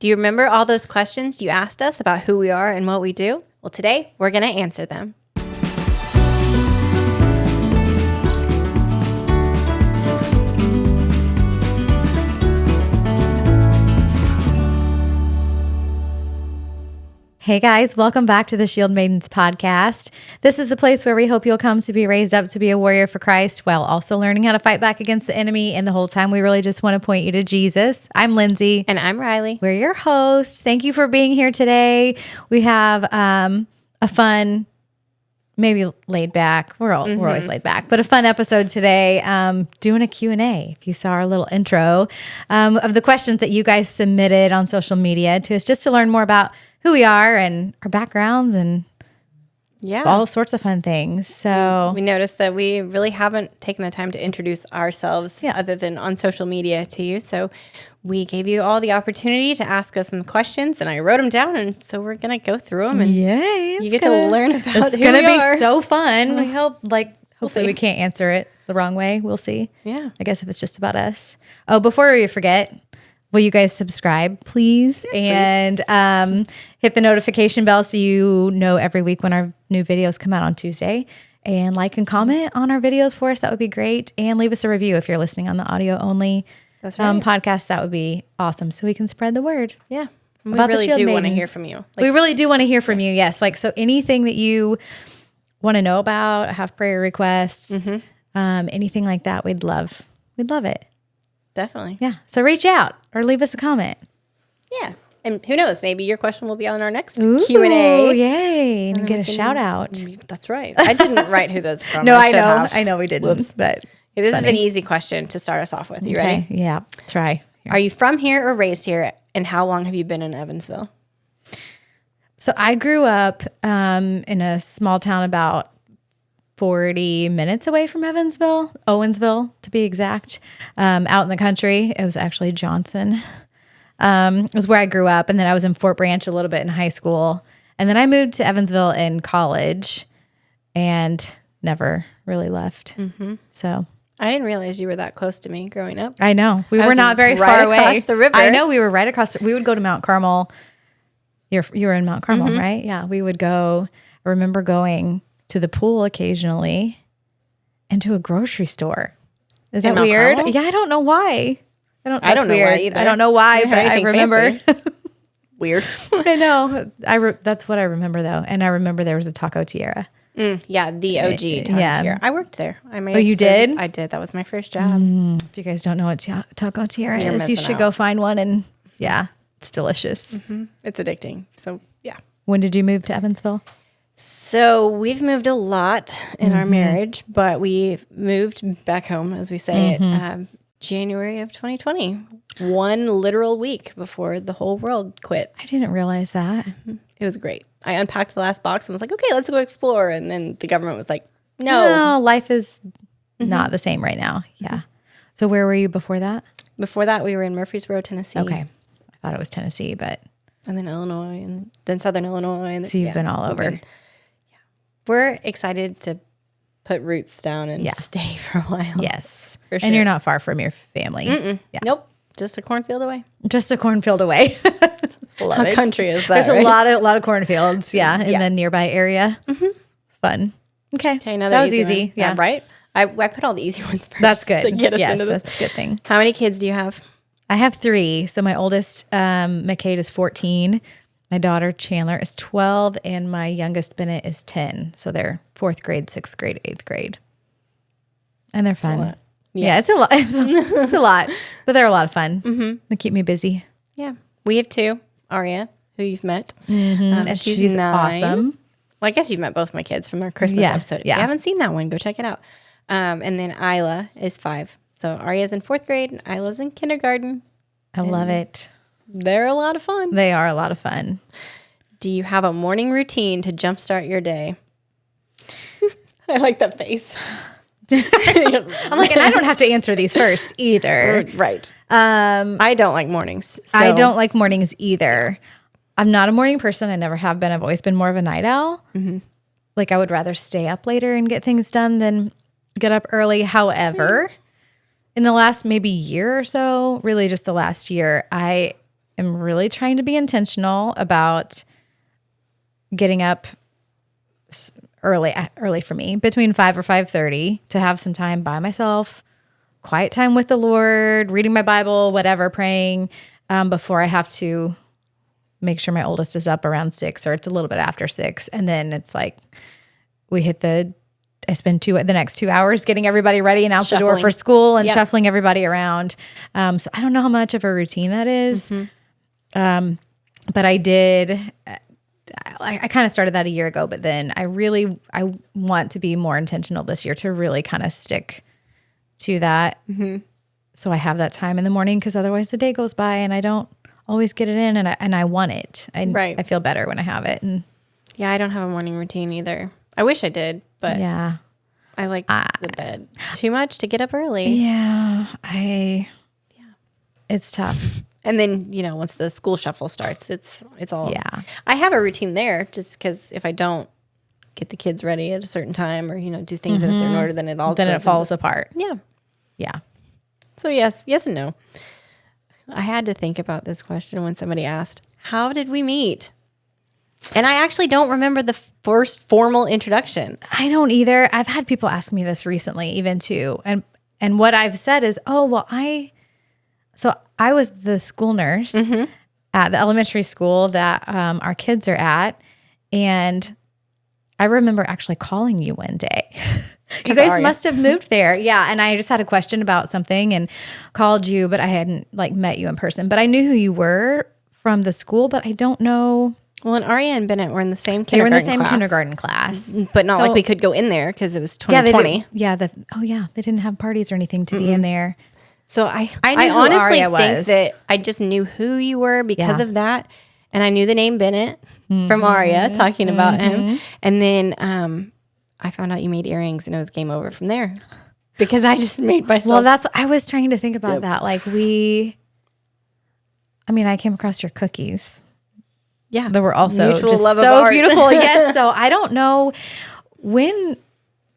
Do you remember all those questions you asked us about who we are and what we do? Well, today we're going to answer them. Hey guys, welcome back to the Shieldmaidens podcast. This is the place where we hope you'll come to be raised up to be a warrior for Christ while also learning how to fight back against the enemy. And the whole time we really just want to point you to Jesus. I'm Lyndsi. And I'm Reilly. We're your hosts. Thank you for being here today. We have a fun, maybe laid back. We're always laid back, but a fun episode today. Doing a Q&A. If you saw our little intro of the questions that you guys submitted on social media to us, just to learn more about who we are and our backgrounds and all sorts of fun things. So we noticed that we really haven't taken the time to introduce ourselves other than on social media to you. So we gave you all the opportunity to ask us some questions, and I wrote them down, and so we're going to go through them. And you get to learn about who we are. It's going to be so fun. We hopefully we can't answer it the wrong way. We'll see. Yeah. I guess if it's just about us. Oh, before we forget, will you guys subscribe, please? Yes, and hit the notification bell so you know every week when our new videos come out on Tuesday. And like and comment on our videos for us. That would be great. And leave us a review if you're listening on the audio only podcast. That would be awesome. So we can spread the word. Yeah. We really do want to hear from you. We really do want to hear from you. Yes. So anything that you want to know about, have prayer requests, anything like that, we'd love it. Definitely. Yeah. So reach out or leave us a comment. Yeah. And who knows, maybe your question will be on our next Ooh, Q&A. Yay. And get a shout out. That's right. I didn't write who those from. No, I know. I know we didn't. Whoops. But this is an easy question to start us off with. You ready? Yeah. Try. Here. Are you from here or raised here? And how long have you been in Evansville? So I grew up in a small town about 40 minutes away from Owensville to be exact, out in the country. It was actually Johnson. It was where I grew up. And then I was in Fort Branch a little bit in high school. And then I moved to Evansville in college and never really left. So I didn't realize you were that close to me growing up. I know. We were not very far away. Across the river. I know, we were right across. We would go to Mount Carmel. You were in Mount Carmel, right? Yeah. We would go. I remember going to the pool occasionally and to a grocery store. Is that weird? Carmel? Yeah, I don't know why. I don't know why either. I don't know why, but I remember. Weird. I know. That's what I remember though. And I remember there was a Taco Tierra. Yeah, the OG Taco Tierra. I worked there. You did? I did. That was my first job. If you guys don't know what Taco Tierra is, you should go find one. And it's delicious. It's addicting. So yeah. When did you move to Evansville? So we've moved a lot in our marriage, but we moved back home, as we say it, January of 2020, one literal week before the whole world quit. I didn't realize that. It was great. I unpacked the last box and was like, okay, let's go explore. And then the government was like, no. Life is not the same right now. Yeah. So where were you before that? Before that, we were in Murfreesboro, Tennessee. Okay. I thought it was Tennessee, but. And then Illinois, and then Southern Illinois. And so you've been all over. We're excited to put roots down and stay for a while. Yes. For sure. And you're not far from your family. Yeah. Nope. Just a cornfield away. Just a cornfield away. Love How it. country is that? There's right? a lot of cornfields. Yeah. In the nearby area. Fun. Okay. Another that was easy. One. Yeah. Right? I put all the easy ones first. That's good. To get us into this. That's a good thing. How many kids do you have? I have 3. So my oldest, McCade, is 14. My daughter, Chandler, is 12. And my youngest, Bennett, is 10. So they're 4th grade, 6th grade, 8th grade. And they're fun. Yeah, it's a lot. It's a lot. But they're a lot of fun. They keep me busy. Yeah. We have 2. Aria, who you've met. And she's 9. Awesome. Well, I guess you've met both my kids from our Christmas episode. If you haven't seen that one, go check it out. And then Isla is 5. So Aria's in 4th grade and Isla's in kindergarten. I love it. They're a lot of fun. They are a lot of fun. Do you have a morning routine to jumpstart your day? I like that face. I'm like, and I don't have to answer these first either. Right. I don't like mornings. So. I don't like mornings either. I'm not a morning person. I never have been. I've always been more of a night owl. Like I would rather stay up later and get things done than get up early. However, in the last maybe year or so, really just the last year, I am really trying to be intentional about getting up early for me, between 5 or 5:30, to have some time by myself, quiet time with the Lord, reading my Bible, whatever, praying, before I have to make sure my oldest is up around 6, or it's a little bit after 6. And then it's like I spend the next 2 hours getting everybody ready and out the door for school and shuffling everybody around. So I don't know how much of a routine that is. But I did, I kind of started that a year ago, but then I want to be more intentional this year to really kind of stick to that. So I have that time in the morning, because otherwise the day goes by and I don't always get it in, and I want it. I feel better when I have it. And yeah, I don't have a morning routine either. I wish I did, but yeah, I like the bed too much to get up early. Yeah, it's tough. And then, once the school shuffle starts, it's all. Yeah. I have a routine there, just because if I don't get the kids ready at a certain time, or, do things in a certain order, then it falls apart. Yeah. Yeah. So yes and no. I had to think about this question when somebody asked, how did we meet? And I actually don't remember the first formal introduction. I don't either. I've had people ask me this recently, even too. And what I've said is, I was the school nurse at the elementary school that our kids are at. And I remember actually calling you one day. You guys must have moved there. Yeah. And I just had a question about something and called you, but I hadn't met you in person. But I knew who you were from the school, but I don't know. Well, and Aria and Bennett were in the same kindergarten class. They were in the same kindergarten class. But not like we could go in there, because it was 2020. They didn't have parties or anything to be in there. So I knew honestly who Aria think was. that I just knew who you were because of that. And I knew the name Bennett from Aria talking about him. And then I found out you made earrings, and it was game over from there, because I just made myself. Well, that's what I was trying to think about that. I came across your cookies. Yeah. That were also Mutual just love of so art. beautiful. Yes. So I don't know when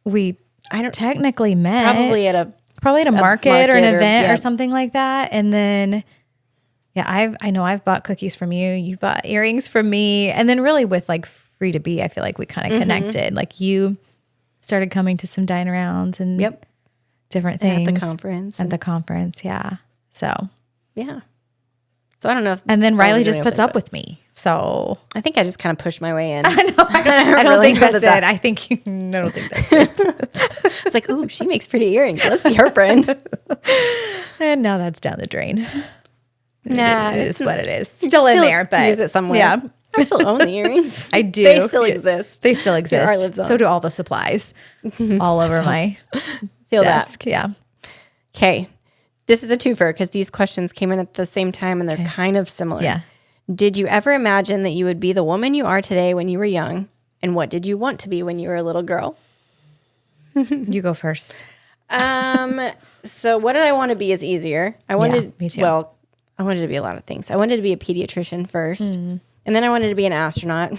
we technically met. Probably at a market or an event or something like that. And then, I know I've bought cookies from you. You bought earrings from me. And then really with Free to Be, I feel like we kind of connected. You started coming to some dine arounds and different things. At the conference. At the conference, yeah. So. Yeah. So I don't know if. And then Reilly just puts up with me. So. I think I just kind of pushed my way in. I know. I don't think that's it. I don't think that's it. It's like, ooh, she makes pretty earrings. Let's be her friend. And now that's down the drain. Nah. It is what it is. Still in there, but. Use it somewhere. Yeah. I still own the earrings. I do. They still exist. They still exist. Our lives on. So do all the supplies all over my desk. That. Yeah. Okay. This is a twofer, because these questions came in at the same time and they're kind of similar. Yeah. Did you ever imagine that you would be the woman you are today when you were young? And what did you want to be when you were a little girl? You go first. So what did I want to be is easier. Me too. Well, I wanted to be a lot of things. I wanted to be a pediatrician first. And then I wanted to be an astronaut.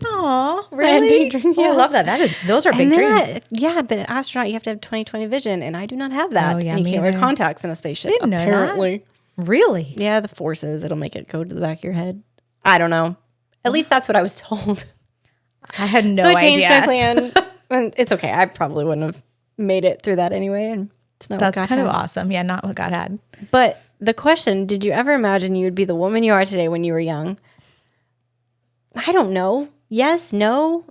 Aw, really? I love that. Those are big dreams. But an astronaut, you have to have 20/20 vision, and I do not have that. Oh, yeah, and you can't wear contacts in a spaceship. Didn't know that. Apparently. Really? Yeah, the forces, it'll make it go to the back of your head. I don't know. At least that's what I was told. I had no idea. So I changed my plan. And it's okay. I probably wouldn't have made it through that anyway. And it's not That's what God kind of had. awesome. Yeah, not what God had. But the question, did you ever imagine you would be the woman you are today when you were young? I don't know. Yes, no.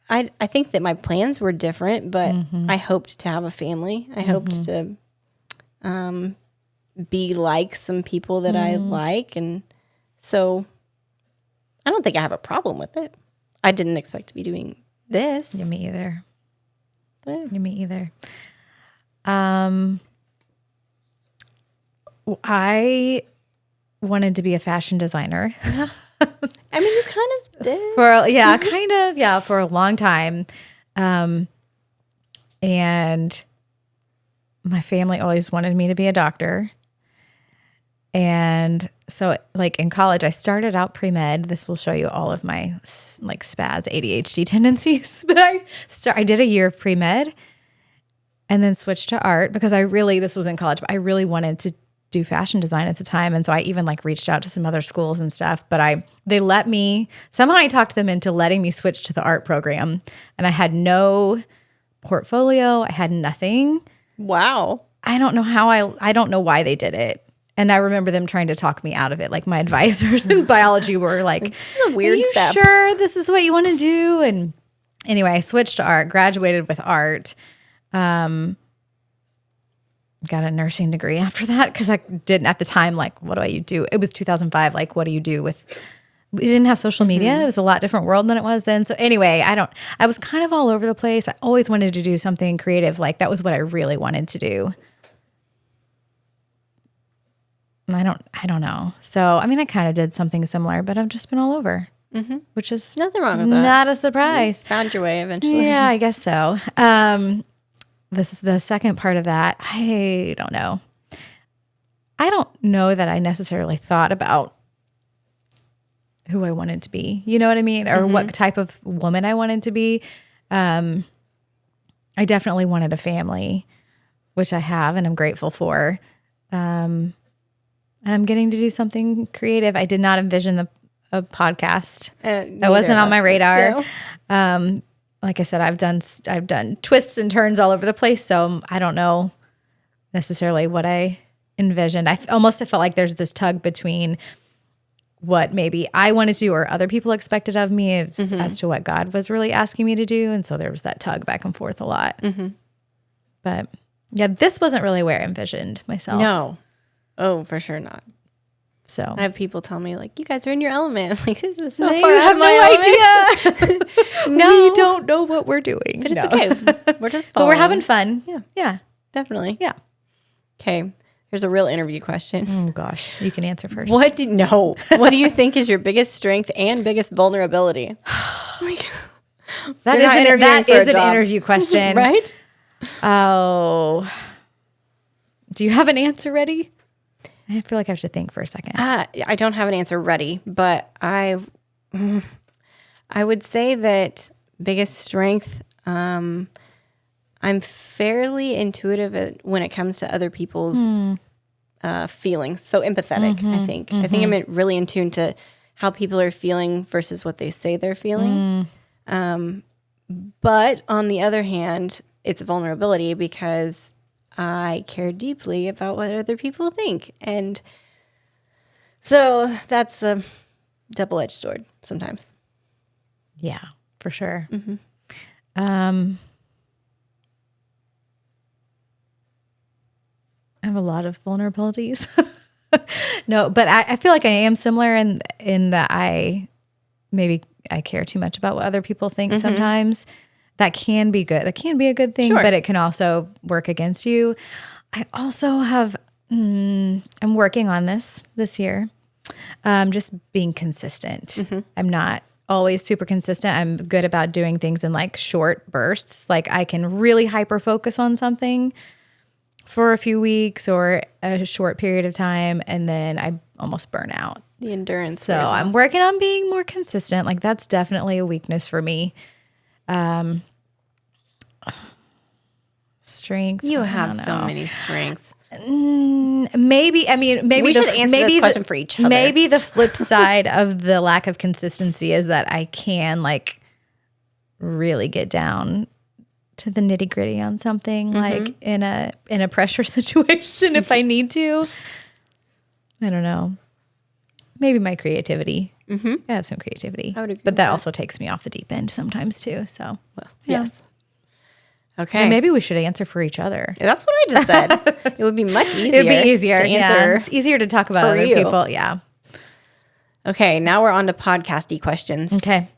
I think that my plans were different, but I hoped to have a family. I hoped to be like some people that I like. And so I don't think I have a problem with it. I didn't expect to be doing this. Yeah, me either. Yeah. Yeah, me either. I wanted to be a fashion designer. I mean, you kind of did. For a long time. And my family always wanted me to be a doctor. And so in college, I started out pre-med. This will show you all of my spaz ADHD tendencies. But I did a year of pre-med and then switched to art because this was in college, but I really wanted do fashion design at the time. And so I even like reached out to some other schools and stuff, but they let me, somehow I talked them into letting me switch to the art program. And I had no portfolio. I had nothing. Wow. I don't know how I don't know why they did it. And I remember them trying to talk me out of it. Like my advisors in biology were like, this is a weird step. Sure this is what you want to do? And anyway, I switched to art, graduated with art. Got a nursing degree after that because I didn't at the time, like, what do I do? It was 2005. Like, what do you do with, we didn't have social media. It was a lot different world than it was then. So anyway, I was kind of all over the place. I always wanted to do something creative. Like that was what I really wanted to do. I don't know. So, I mean, I kind of did something similar, but I've just been all over, which is nothing wrong with that. Not a surprise. You found your way eventually. Yeah, I guess so. This is the second part of that. I don't know. I don't know that I necessarily thought about who I wanted to be. You know what I mean? Or what type of woman I wanted to be. I definitely wanted a family, which I have and I'm grateful for. And I'm getting to do something creative. I did not envision a podcast. That wasn't on my radar. Like I said, I've done twists and turns all over the place, so I don't know necessarily what I envisioned. I almost felt like there's this tug between what maybe I wanted to do or other people expected of me as to what God was really asking me to do, and so there was that tug back and forth a lot. But yeah, this wasn't really where I envisioned myself. No. Oh, for sure not. So I have people tell me like, "You guys are in your element." I'm like, this is so no, far you out have of my no idea. No. We don't know what we're doing. But it's okay. We're just but following. we're having fun. Yeah, Definitely. yeah. Okay. Here's a real interview question. Oh gosh, you can answer first. What do you think is your biggest strength and biggest vulnerability? That is an interview question, right? Oh, do you have an answer ready? I feel like I have to think for a second. I don't have an answer ready, but I would say that biggest strength, I'm fairly intuitive when it comes to other people's feelings. So empathetic, I think. I think I'm really in tune to how people are feeling versus what they say they're feeling. But on the other hand, it's vulnerability because I care deeply about what other people think. And so that's a double-edged sword sometimes. Yeah, for sure. I have a lot of vulnerabilities. No, but I feel like I am similar in that I care too much about what other people think sometimes. That can be good. That can be a good thing, but it can also work against you. I also have, I'm working on this year, just being consistent. I'm not always super consistent. I'm good about doing things in like short bursts. Like I can really hyper focus on something for a few weeks or a short period of time, and then I almost burn out. The endurance. So I'm working on being more consistent. Like that's definitely a weakness for me. Strength. You have so many strengths. Maybe we should answer this question for each other. Maybe the flip side of the lack of consistency is that I can like really get down to the nitty gritty on something, like in a pressure situation if I need to. I don't know. Maybe my creativity. I have some creativity. I would agree but that also takes me off the deep end sometimes too. So, yes. Okay. And maybe we should answer for each other. That's what I just said. It would be much easier. It would be easier to answer. Yeah. It's easier to talk about other people. Yeah. Okay. Now we're on to podcasty questions. Okay.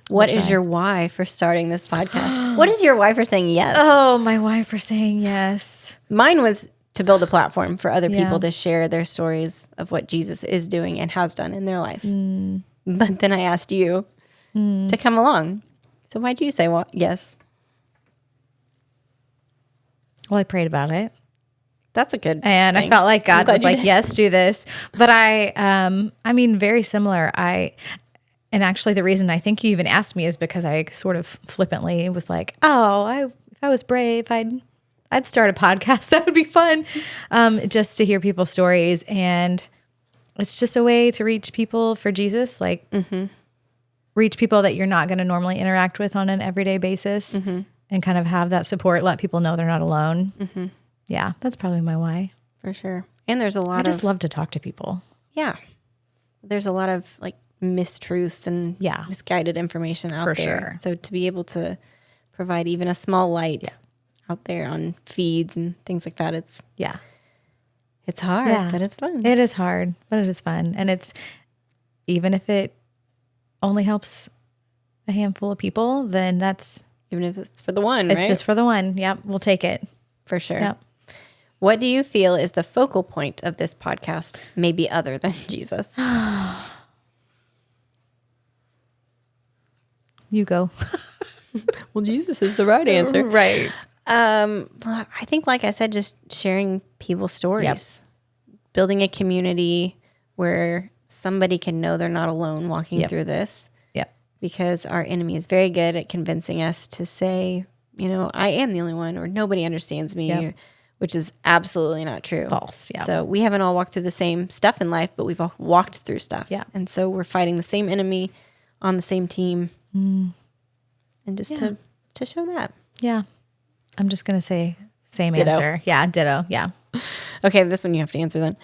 What is your why for starting this podcast? What is your why for saying yes? Oh, my why for saying yes. Mine was to build a platform for other people to share their stories of what Jesus is doing and has done in their life. But then I asked you to come along. So why do you say yes? Well, I prayed about it. That's a good And thing. I felt like God was like, did. yes, do this. But I mean, very similar. And actually the reason I think you even asked me is because I sort of flippantly was like, oh, if I was brave, I'd I'd start a podcast. That would be fun. Just to hear people's stories. And it's just a way to reach people for Jesus, like reach people that you're not going to normally interact with on an everyday basis and kind of have that support, let people know they're not alone. Yeah, that's probably my why. For sure. And there's a lot I just love to talk to people. Yeah. There's a lot of like mistruths and misguided information out there. Sure. So to be able to provide even a small light out there on feeds and things like that, it's hard, but it's fun. It is hard, but it is fun. And it's, even if it only helps a handful of people, then that's... Even if it's for the one, it's just for the one. Yep. We'll take it. For sure. Yep. What do you feel is the focal point of this podcast, maybe other than Jesus? You go. Well, Jesus is the right answer. Right. Well, I think, like I said, just sharing people's stories, building a community where somebody can know they're not alone walking through this. Yep. Because our enemy is very good at convincing us to say, you know, I am the only one, or nobody understands me, which is absolutely not true. False. Yeah. So we haven't all walked through the same stuff in life, but we've all walked through stuff. Yeah. And so we're fighting the same enemy on the same team. And just to show that. Yeah. I'm just going to say same Ditto. answer. Yeah. Ditto. Yeah. Okay. This one you have to answer then.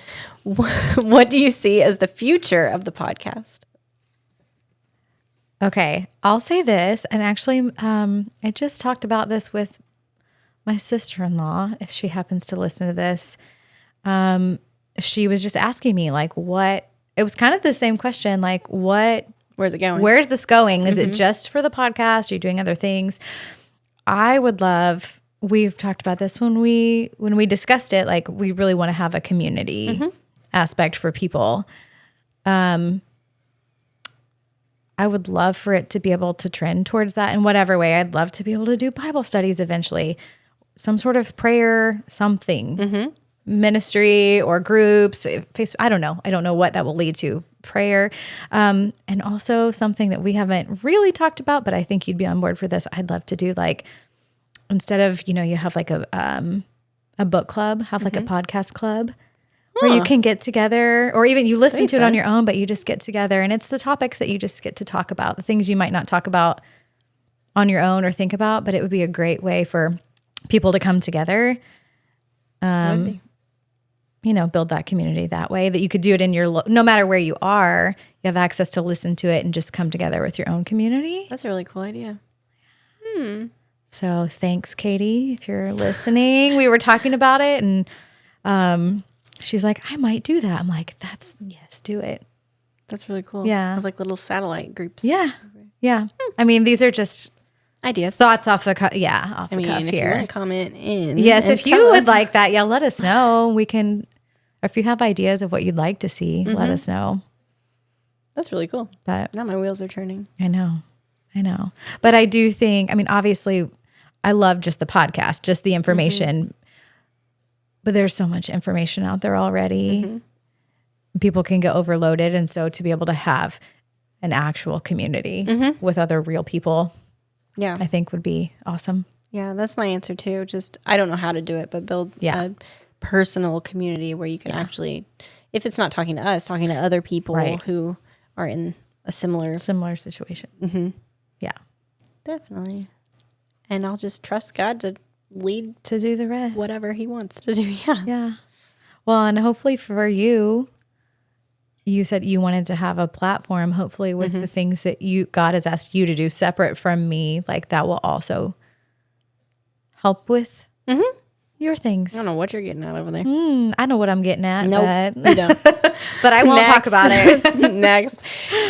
What do you see as the future of the podcast? Okay. I'll say this. And actually, I just talked about this with my sister-in-law, if she happens to listen to this. She was just asking me like, what, it was kind of the same question. Like, where's it going? Where's this going? Is it just for the podcast? Are you doing other things? I would love, we've talked about this when we discussed it, like we really want to have a community aspect for people. I would love for it to be able to trend towards that in whatever way. I'd love to be able to do Bible studies eventually, some sort of prayer, something, ministry or groups. I don't know. I don't know what that will lead to. Prayer. And also something that we haven't really talked about, but I think you'd be on board for this. I'd love to do like, instead of, you have like a book club, have like a podcast club where you can get together, or even you listen to it on your own, but you just get together and it's the topics that you just get to talk about, the things you might not talk about on your own or think about, but it would be a great way for people to come together. Build that community that way, that you could do it in your, no matter where you are, you have access to listen to it and just come together with your own community. That's a really cool idea. So thanks, Katie, if you're listening. We were talking about it and she's like, I might do that. I'm like, yes, do it. That's really cool. Yeah. Have like little satellite groups. Yeah. Yeah. I mean, these are just ideas, thoughts off the cuff. Yeah. Off the cuff if here. You want to comment in. Yes. If you would like that, let us know. We can, or if you have ideas of what you'd like to see, let us know. That's really cool. But now my wheels are turning. I know. But I do think, obviously I love just the podcast, just the information, but there's so much information out there already. People can get overloaded. And so to be able to have an actual community with other real people, I think would be awesome. Yeah, that's my answer too. Just, I don't know how to do it, but build a personal community where you can actually, if it's not talking to us, talking to other people who are in a similar situation. Yeah, definitely. And I'll just trust God to lead, to do the rest, whatever he wants to do. Yeah. Well, and hopefully for you said you wanted to have a platform, hopefully with the things that God has asked you to do separate from me, like that will also help with your things. I don't know what you're getting at over there. I know what I'm getting at. Nope, you don't. But I won't talk about it. Next.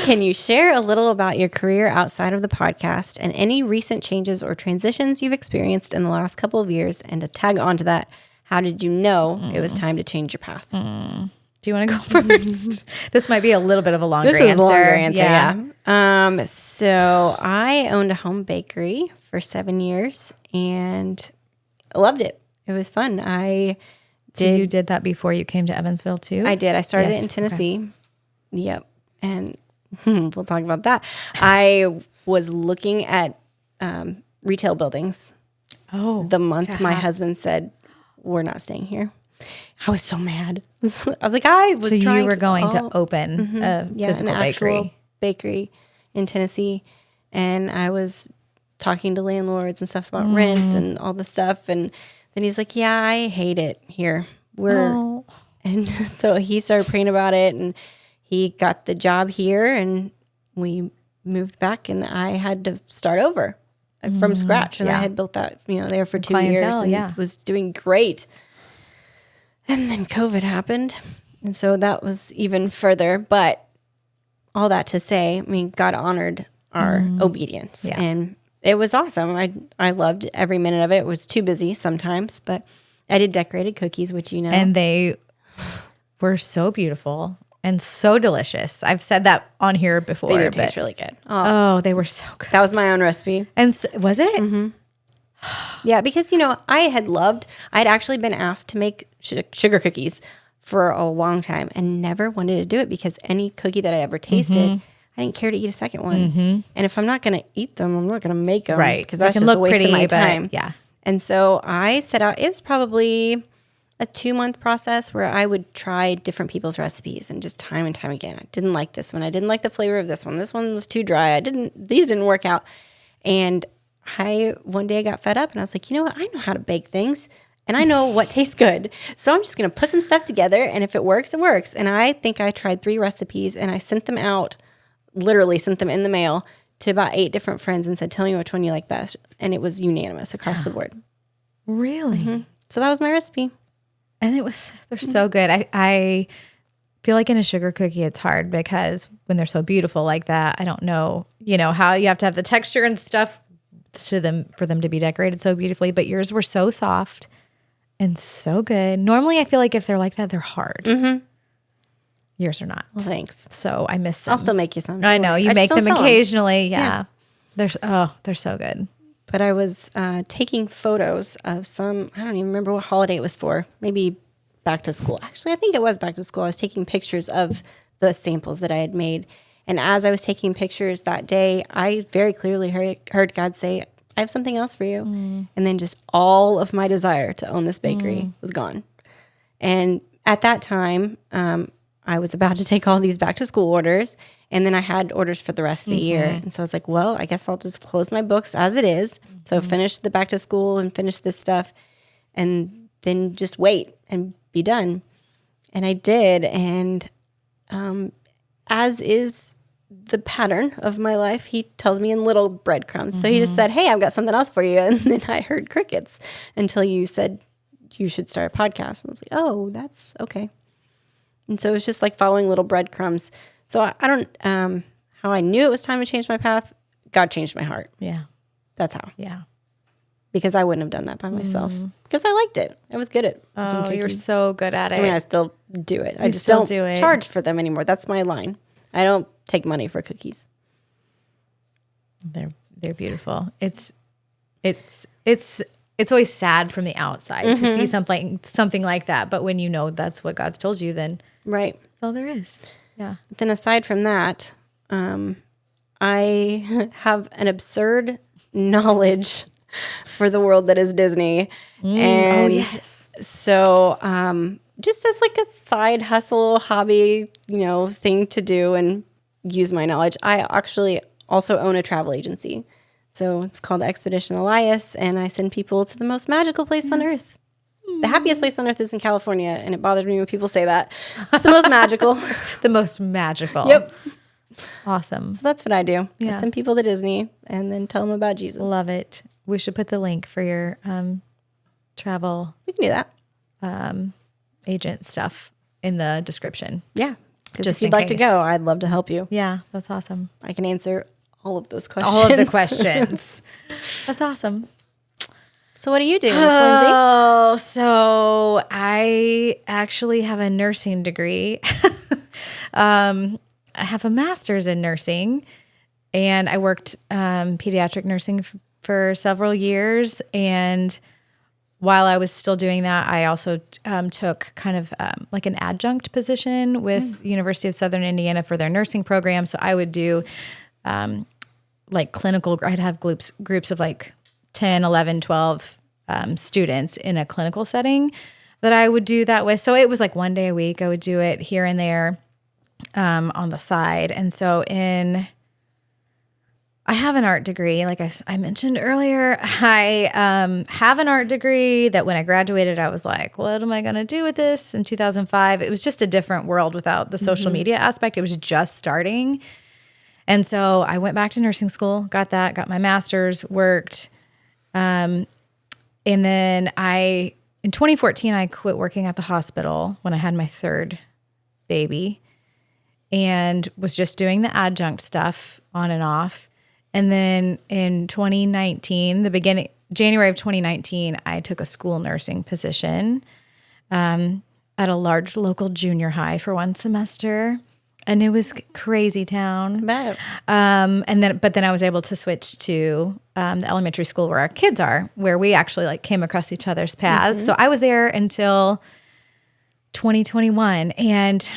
Can you share a little about your career outside of the podcast and any recent changes or transitions you've experienced in the last couple of years? And to tag onto that, how did you know it was time to change your path? Do you want to go first? This might be a little bit of a longer answer. This is a longer answer, yeah. So I owned a home bakery for 7 years and I loved it. It was fun. So you did that before you came to Evansville too? I did. I started it in Tennessee. Okay. Yep. And we'll talk about that. I was looking at retail buildings. Oh. The month my husband said, we're not staying here. I was so mad. I was like, I was So trying you were going to oh, open a physical an actual bakery. in Tennessee. And I was talking to landlords and stuff about rent and all the stuff. And then he's like, yeah, I hate it here. And so he started praying about it, and he got the job here, and we moved back, and I had to start over from scratch. And I had built that, there for 2 years and was doing great. And then COVID happened. And so that was even further. But all that to say, God honored our obedience. Yeah. And it was awesome. I loved every minute of it. It was too busy sometimes, but I did decorated cookies, which And they were so beautiful and so delicious. I've said that on here before. They do taste really good. Oh, they were so good. That was my own recipe. And so, was it? Mm-hmm. Yeah, because, I had actually been asked to make sugar cookies for a long time and never wanted to do it because any cookie that I ever tasted, I didn't care to eat a second one. And if I'm not going to eat them, I'm not going to make them. Right. Because that's just a waste of my time. Yeah. And so I set out, it was probably a 2-month process where I would try different people's recipes and just time and time again. I didn't like this one. I didn't like the flavor of this one. This one was too dry. These didn't work out. And one day I got fed up and I was like, you know what? I know how to bake things and I know what tastes good. So I'm just going to put some stuff together, and if it works, it works. And I think I tried 3 recipes and I sent them out, literally sent them in the mail to about 8 different friends and said, tell me which one you like best. And it was unanimous across the board. Really? So that was my recipe. And they're so good. I feel like in a sugar cookie, it's hard because when they're so beautiful like that, I don't know, how you have to have the texture and stuff for them to be decorated so beautifully, but yours were so soft and so good. Normally I feel like if they're like that, they're hard. Yours are not. Well, thanks. So I miss them. I'll still make you some. I know you make them occasionally. Yeah. They're so good. But I was taking photos of some, I don't even remember what holiday it was for, maybe back to school. Actually, I think it was back to school. I was taking pictures of the samples that I had made. And as I was taking pictures that day, I very clearly heard God say, I have something else for you. And then just all of my desire to own this bakery was gone. And at that time, I was about to take all these back to school orders, and then I had orders for the rest of the year. And so I was like, well, I guess I'll just close my books as it is. So finish the back to school and finish this stuff, and then just wait and be done. And I did. And as is the pattern of my life, he tells me in little breadcrumbs. So he just said, hey, I've got something else for you. And then I heard crickets until you said you should start a podcast. And I was like, oh, that's okay. And so it was just like following little breadcrumbs. So I don't, how I knew it was time to change my path. God changed my heart. Yeah. That's how. Yeah. Because I wouldn't have done that by myself. Because I liked it. I was good at making cookies. You're so good at it. I mean, I still do it. I just don't charge for them anymore. That's my line. I don't take money for cookies. They're beautiful. It's always sad from the outside to see something like that. But when you know that's what God's told you, then right. That's all there is. Yeah. But then aside from that, I have an absurd knowledge for the world that is Disney. And yes. So just as like a side hustle, hobby, thing to do and use my knowledge, I actually also own a travel agency. So it's called Expedition Elias, and I send people to the most magical place on earth. The happiest place on earth is in California, and it bothers me when people say that. It's the most magical. The most magical. Yep. Awesome. So that's what I do. Yeah. I send people to Disney and then tell them about Jesus. Love it. We should put the link for your travel. We can do that. Agent stuff in the description. Yeah. Because if you'd like to go, I'd love to help you. Yeah, that's awesome. I can answer all of those questions. All of the questions. That's awesome. So what do you do, Lindsay? Oh, so I actually have a nursing degree. I have a master's in nursing, and I worked pediatric nursing for several years. And while I was still doing that, I also took kind of like an adjunct position with University of Southern Indiana for their nursing program. So I would do like clinical, I'd have groups of like 10, 11, 12 students in a clinical setting that I would do that with. So it was like one day a week. I would do it here and there on the side. And so I have an art degree. Like I mentioned earlier, I have an art degree that when I graduated, I was like, what am I going to do with this? In 2005, it was just a different world without the social media aspect. It was just starting. And so I went back to nursing school, got my master's, worked. And then in 2014, I quit working at the hospital when I had my third baby and was just doing the adjunct stuff on and off. And then in 2019, January of 2019, I took a school nursing position at a large local junior high for one semester. And it was crazy town. But then I was able to switch to the elementary school where our kids are, where we actually like came across each other's paths. So I was there until 2021. And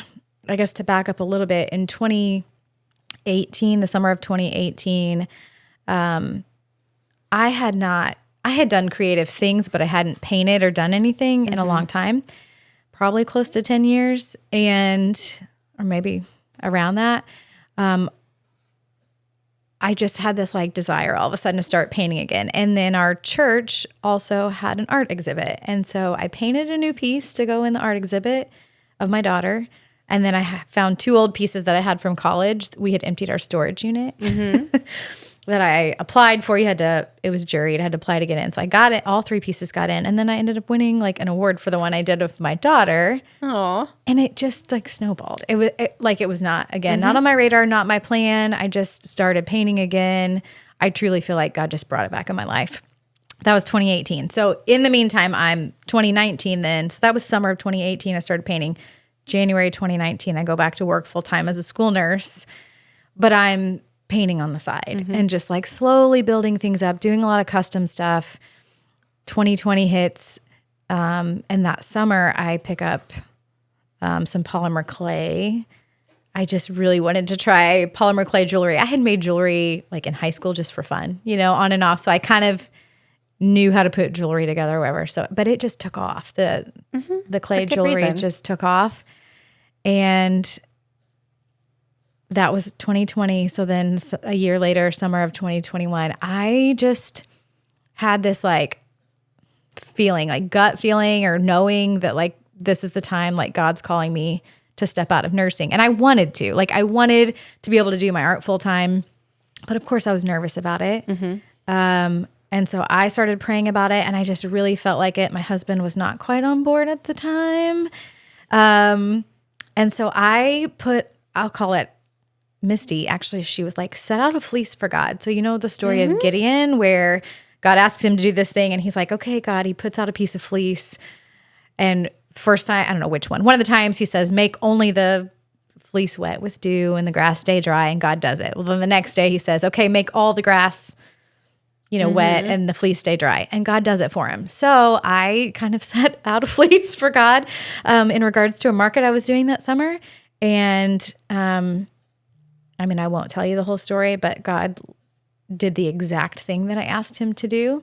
I guess to back up a little bit, in 2018, the summer of 2018, I had done creative things, but I hadn't painted or done anything in a long time, probably close to 10 years or maybe around that. I just had this like desire all of a sudden to start painting again. And then our church also had an art exhibit. And so I painted a new piece to go in the art exhibit of my daughter. And then I found 2 old pieces that I had from college. We had emptied our storage unit that I applied for. It was juried. I had to apply to get in. So I got it. All 3 pieces got in. And then I ended up winning like an award for the one I did with my daughter. Aww. And it just like snowballed. It was not, again, not on my radar, not my plan. I just started painting again. I truly feel like God just brought it back in my life. That was 2018. So in the meantime, I'm 2019 then. So that was summer of 2018. I started painting. January 2019, I go back to work full time as a school nurse, but I'm painting on the side and just like slowly building things up, doing a lot of custom stuff. 2020 hits, and that summer I pick up some polymer clay. I just really wanted to try polymer clay jewelry. I had made jewelry like in high school just for fun, on and off. So I kind of knew how to put jewelry together or whatever. So, but it just took off. The clay jewelry just took off. And that was 2020. So then a year later, summer of 2021, I just had this like feeling, like gut feeling or knowing that like this is the time like God's calling me to step out of nursing. And I wanted to be able to do my art full time. But of course I was nervous about it. And so I started praying about it and I just really felt like it. My husband was not quite on board at the time. And so I'll call it Misty. Actually, she was like, set out a fleece for God. So the story of Gideon where God asks him to do this thing and he's like, okay, God, he puts out a piece of fleece. And first time, I don't know which one. One of the times he says, make only the fleece wet with dew and the grass stay dry, and God does it. Well, then the next day he says, okay, make all the grass wet and the fleece stay dry. And God does it for him. So I kind of set out a fleece for God in regards to a market I was doing that summer. And I won't tell you the whole story, but God did the exact thing that I asked him to do.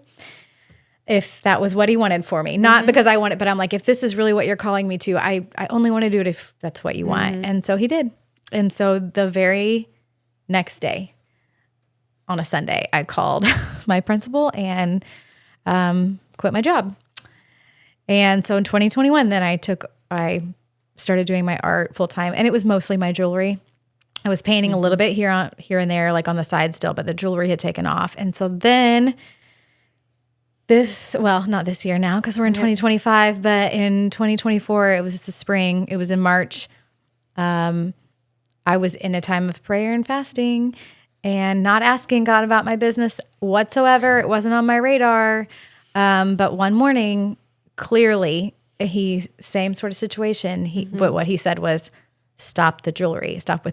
If that was what he wanted for me. Not because I want it, but I'm like, if this is really what you're calling me to, I only want to do it if that's what you want. And so he did. And so the very next day, on a Sunday, I called my principal and quit my job. And so in 2021, then I started doing my art full time, and it was mostly my jewelry. I was painting a little bit here and there, like on the side still, but the jewelry had taken off. And so then not this year now because we're in 2025, but in 2024, it was the spring. It was in March. I was in a time of prayer and fasting and not asking God about my business whatsoever. It wasn't on my radar. But one morning, clearly, same sort of situation. But what he said was, stop with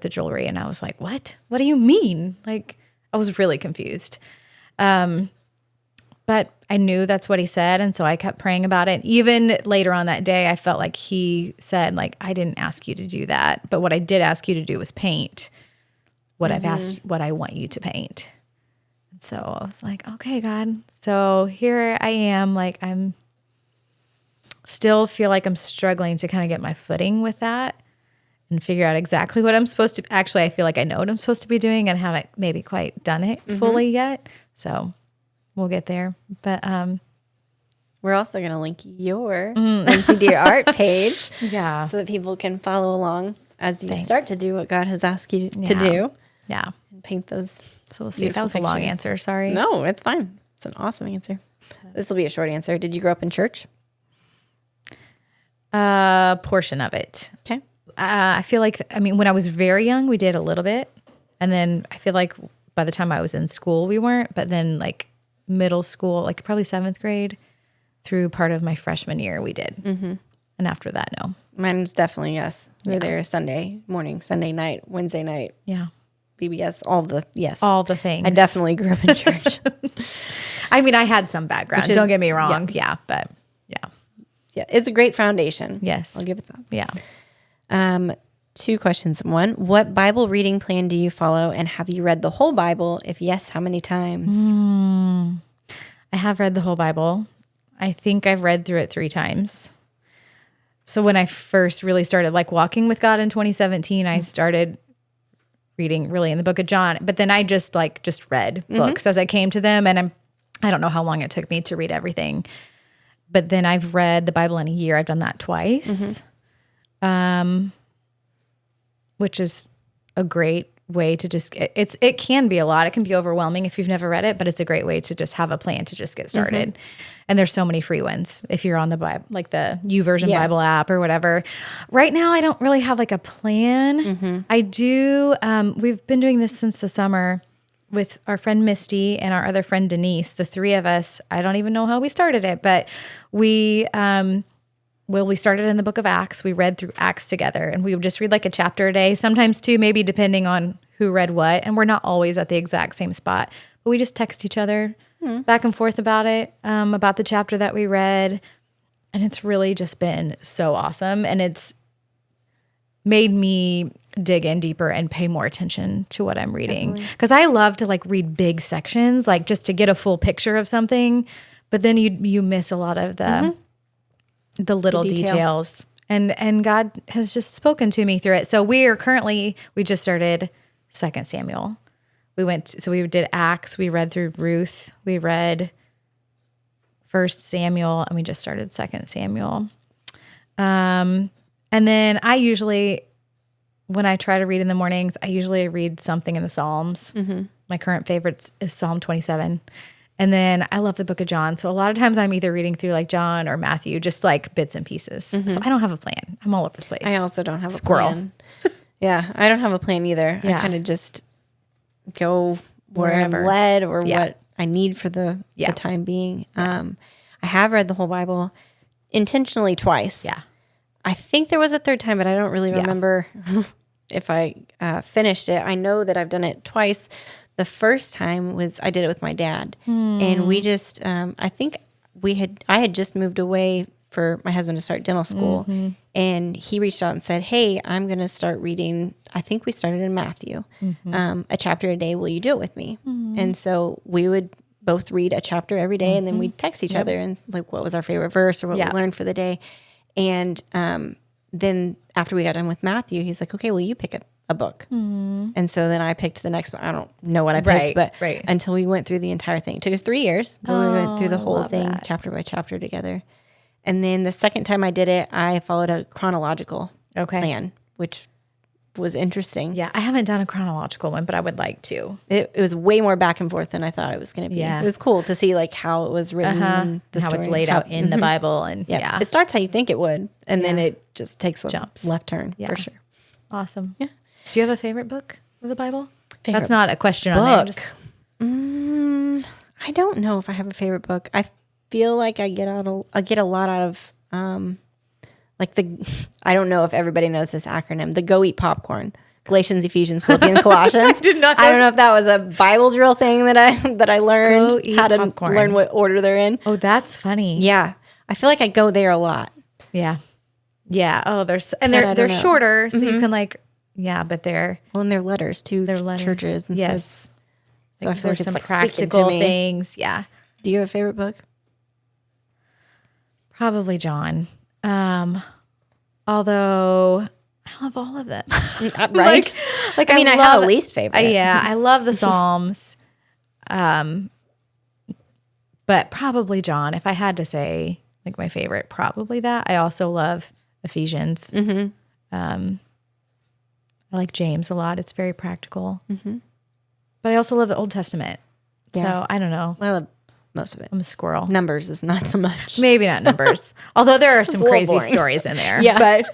the jewelry. And I was like, what? What do you mean? Like, I was really confused. But I knew that's what he said. And so I kept praying about it. Even later on that day, I felt like he said, like, I didn't ask you to do that. But what I did ask you to do was paint what I've asked, what I want you to paint. So I was like, okay, God. So here I am, like I'm still feel like I'm struggling to kind of get my footing with that and figure out exactly what I'm supposed to. Actually, I feel like I know what I'm supposed to be doing and haven't maybe quite done it fully yet. So we'll get there. But we're also going to link your Lyndsi Dear Art page yeah, so that people can follow along as you Thanks. start to do what God has asked you to do. Yeah. And paint those. So we'll see. That was a long answer. Sorry. No, it's fine. It's an awesome answer. This will be a short answer. Did you grow up in church? A portion of it. Okay. I feel like, I mean, when I was very young, we did a little bit. And then I feel like by the time I was in school, we weren't. But then like middle school, like probably 7th grade through part of my freshman year, we did. Mm-hmm. And after that, no. Mine's definitely yes. We were there Sunday morning, Sunday night, Wednesday night. Yeah. BBS, all the things. I definitely grew up in church. I mean, I had some background. Don't get me wrong. Yeah. But yeah. Yeah. It's a great foundation. Yes. I'll give it that. Yeah. 2 questions. 1, what Bible reading plan do you follow? And have you read the whole Bible? If yes, how many times? I have read the whole Bible. I think I've read through it 3 times. So when I first really started like walking with God in 2017, I started reading really in the book of John, but then I just read books as I came to them. And I don't know how long it took me to read everything, but then I've read the Bible in a year. I've done that twice, which is a great way to just, it can be a lot. It can be overwhelming if you've never read it, but it's a great way to just have a plan to just get started. And there's so many free ones if you're on the Bible, like the YouVersion Bible app or whatever. Right now, I don't really have like a plan. I do. We've been doing this since the summer with our friend Misty and our other friend Denise, the 3 of us. I don't even know how we started it, but we started in the book of Acts. We read through Acts together, and we would just read like a chapter a day, sometimes 2, maybe depending on who read what. And we're not always at the exact same spot, but we just text each other back and forth about it, about the chapter that we read. And it's really just been so awesome. And it's made me dig in deeper and pay more attention to what I'm reading. Because I love to like read big sections, like just to get a full picture of something. But then you miss a lot of the little details. And God has just spoken to me through it. So we just started 2 Samuel. We did Acts, we read through Ruth, we read 1 Samuel, and we just started 2 Samuel. And then I usually, when I try to read in the mornings, I usually read something in the Psalms. My current favorite is Psalm 27. And then I love the book of John. So a lot of times I'm either reading through like John or Matthew, just like bits and pieces. So I don't have a plan. I'm all over the place. I also don't have a plan. Yeah, I don't have a plan either. I kind of just go wherever I'm led or what I need for the time being. I have read the whole Bible intentionally twice. Yeah. I think there was a 3rd time, but I don't really remember if I finished it. I know that I've done it twice. The first time I did it with my dad, and we just, I think I had just moved away for my husband to start dental school, and he reached out and said, "Hey, I'm going to start reading." I think we started in Matthew, a chapter a day. Will you do it with me? And so we would both read a chapter every day, and then we'd text each other and like what was our favorite verse or what we learned for the day. And then after we got done with Matthew, he's like, "Okay, will you pick a book?" And so then I picked the next book. I don't know what I picked, but until we went through the entire thing. It took us 3 years, but we went through the whole thing chapter by chapter together. And then the second time I did it, I followed a chronological plan, which was interesting. Yeah, I haven't done a chronological one, but I would like to. It was way more back and forth than I thought it was going to be. Yeah. It was cool to see like how it was written, and the how story, it's laid out in the Bible, and it starts how you think it would, and then it just takes a left turn for sure. Awesome. Yeah. Do you have a favorite book of the Bible? Favorite That's not a question on there. I don't know if I have a favorite book. I feel like I get a lot out of like I don't know if everybody knows this acronym, the Go Eat Popcorn. Galatians, Ephesians, Philippians, Colossians. I don't know if that was a Bible drill thing that I learned how to learn what order they're in. Oh, that's funny. Yeah. I feel like I go there a lot. Yeah. Yeah. Oh, they're shorter, so you can like, but they're and they're letters to churches and stuff. So I feel like there's it's some like speaking to practical me. things. Yeah. Do you have a favorite book? Probably John. Although I love all of them. Right? Like I mean, I have a least favorite. Yeah, I love the Psalms. But probably John. If I had to say like my favorite, probably that. I also love Ephesians. I like James a lot. It's very practical. But I also love the Old Testament. Yeah. So I don't know. I love most of it. I'm a squirrel. Numbers is not so much. Maybe not Numbers. Although there are some a little crazy boring. stories in there. Yeah. But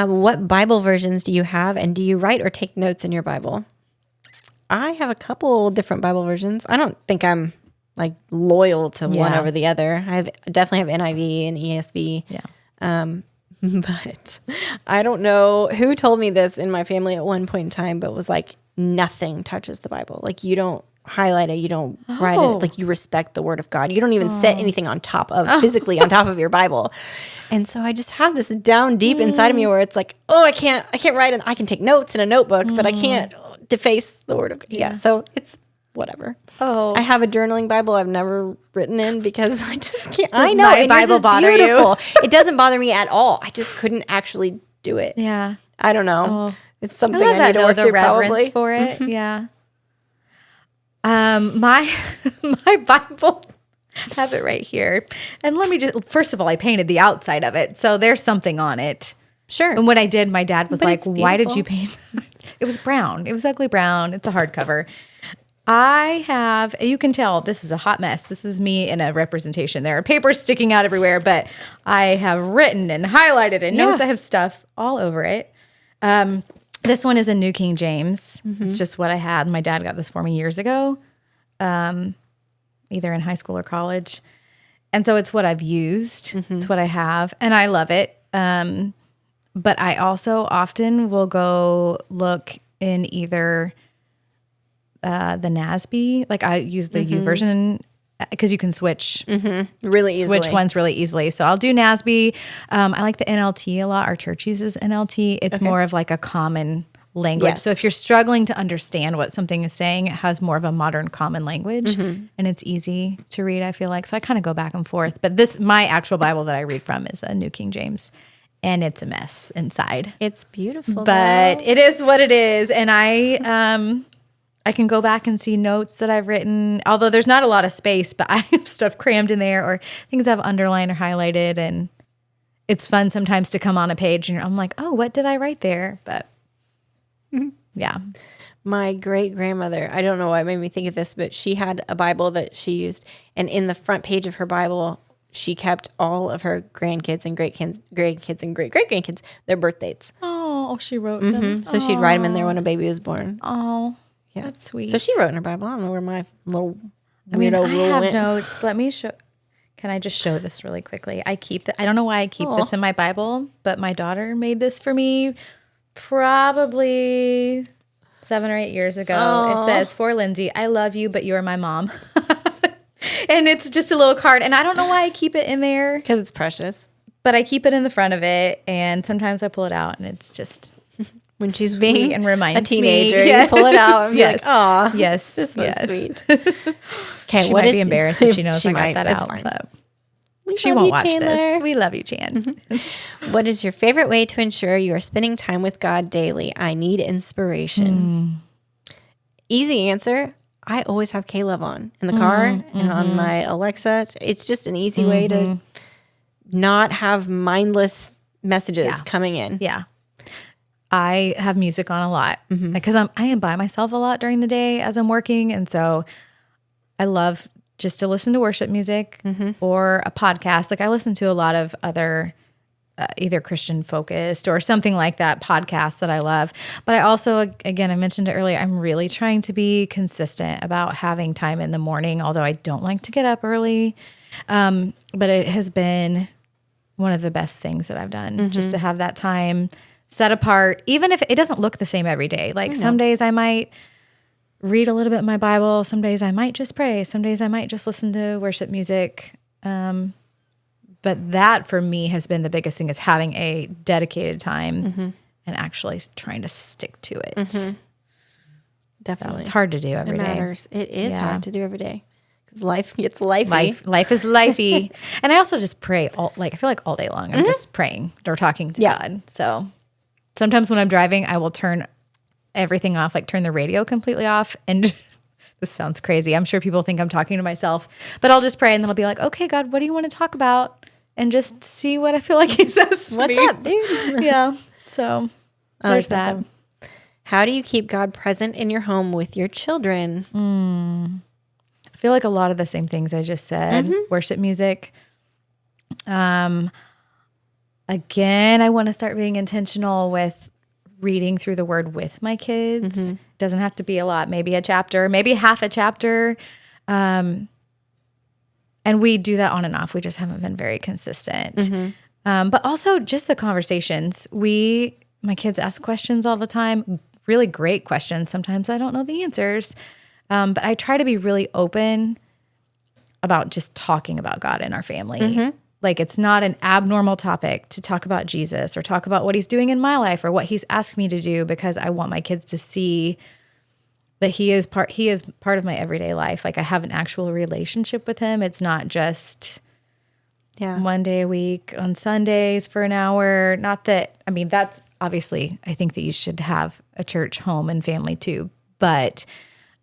What Bible versions do you have, and do you write or take notes in your Bible? I have a couple different Bible versions. I don't think I'm like loyal to one over the other. Definitely have NIV and ESV. yeah. But I don't know who told me this in my family at one point in time, but was like, nothing touches the Bible. Like, you don't highlight it, you don't write it. Like, you respect the Word of God. You don't even set anything on top of, physically on top of your Bible. And so I just have this down deep inside of me where it's like, oh, I can't write it. I can take notes in a notebook, but I can't deface the Word of God. Yeah, so it's whatever. Oh. I have a journaling Bible I've never written in because I just can't. Does I know my and Bible yours is bother you? beautiful. It doesn't bother me at all. I just couldn't actually do it. Yeah. I don't know. It's I something love I need to though, work the through reverence probably. for it. Yeah. My my Bible, I have it right here. And let me just, first of all, I painted the outside of it. So there's something on it. Sure. And when I did, my dad was But like, it's why did you beautiful. paint that? It was brown. It was ugly brown. It's a hardcover. I have, you can tell this is a hot mess. This is me in a representation. There are papers sticking out everywhere, but I have written and highlighted and notes. I have stuff all over it. This one is a New King James. It's just what I had. My dad got this for me years ago, either in high school or college. And so it's what I've used. It's what I have. And I love it. But I also often will go look in either the NASB, like I use the U version because you can switch Really easily. switch ones really easily. So I'll do NASB. I like the NLT a lot. Our church uses NLT. It's more of like a common language. Yes. So if you're struggling to understand what something is saying, it has more of a modern common language and it's easy to read, I feel like. So I kind of go back and forth. But my actual Bible that I read from is a New King James. And it's a mess inside. It's beautiful. But though. it is what it is. And I can go back and see notes that I've written, although there's not a lot of space, but I have stuff crammed in there or things I've underlined or highlighted. And it's fun sometimes to come on a page and I'm like, oh, what did I write there? But yeah. My great grandmother, I don't know why it made me think of this, but she had a Bible that she used. And in the front page of her Bible, she kept all of her grandkids and grandkids and great grandkids, their birth dates. Oh, she wrote them. So she'd write them in there when a baby was born. Oh, Yeah. that's sweet. So she wrote in her Bible. I don't know where my little I mean, weirdo I rule have went. notes. Let me show. Can I just show this really quickly? I don't know why I keep this in my Bible, but my daughter made this for me probably 7 or 8 years ago. It says, "For Lyndsi, I love you, but you are my mom." And it's just a little card. And I don't know why I keep it in there, Because it's precious. but I keep it in the front of it. And sometimes I pull it out and it's just When she's sweet being and reminds a teenager, me. you pull it out and be like, "Aw, yes, this was yes. sweet." Okay, She what might is be embarrassed if she knows I might. got that It's out. fine. But We she love won't you, watch Chandler. this. We love you, Chan. What is your favorite way to ensure you are spending time with God daily? I need inspiration. Easy answer. I always have K-Love on in the car and on my Alexa. It's just an easy way to not have mindless messages coming in. Yeah. I have music on a lot because I am by myself a lot during the day as I'm working. And so I love just to listen to worship music or a podcast. Like I listen to a lot of other either Christian focused or something like that podcasts that I love. But I also, again, I mentioned it earlier, I'm really trying to be consistent about having time in the morning, although I don't like to get up early. But it has been one of the best things that I've done, just to have that time set apart, even if it doesn't look the same every day. Like some days I might read a little bit in my Bible. Some days I might just pray. Some days I might just listen to worship music. But that for me has been the biggest thing, is having a dedicated time and actually trying to stick to it. Definitely. So it's hard to do every it day. matters. It is hard to do every day because life gets lifey. Life is lifey. And I also just pray I feel like all day long I'm just praying or talking to God. So sometimes when I'm driving, I will turn everything off, like turn the radio completely off. And this sounds crazy. I'm sure people think I'm talking to myself, but I'll just pray and then I'll be like, okay, God, what do you want to talk about? And just see what I feel like he says. What's up, dude? Yeah. So there's that. How do you keep God present in your home with your children? I feel like a lot of the same things I just said. Worship music. Again, I want to start being intentional with reading through the word with my kids. Doesn't have to be a lot, maybe a chapter, maybe half a chapter. And we do that on and off. We just haven't been very consistent. But also just the conversations. My kids ask questions all the time, really great questions. Sometimes I don't know the answers. But I try to be really open about just talking about God in our family. Like it's not an abnormal topic to talk about Jesus or talk about what he's doing in my life or what he's asked me to do, because I want my kids to see that he is part of my everyday life. Like I have an actual relationship with him. It's not just one day a week on Sundays for an hour. Not that, I mean, that's obviously, I think that you should have a church home and family too. But,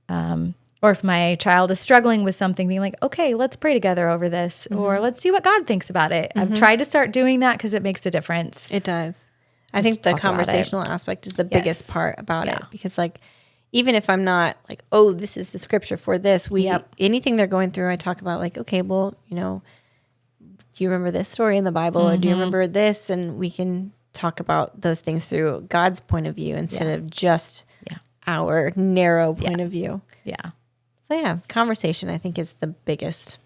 or if my child is struggling with something, being like, okay, let's pray together over this, or let's see what God thinks about it. I've tried to start doing that because it makes a difference. It does. I think the conversational aspect is the biggest part about it, because like, even if I'm not like, oh, this is the scripture for this, anything they're going through, I talk about like, okay, well, do you remember this story in the Bible, or do you remember this? And we can talk about those things through God's point of view instead of just our narrow point of view. Yeah. So conversation I think is the biggest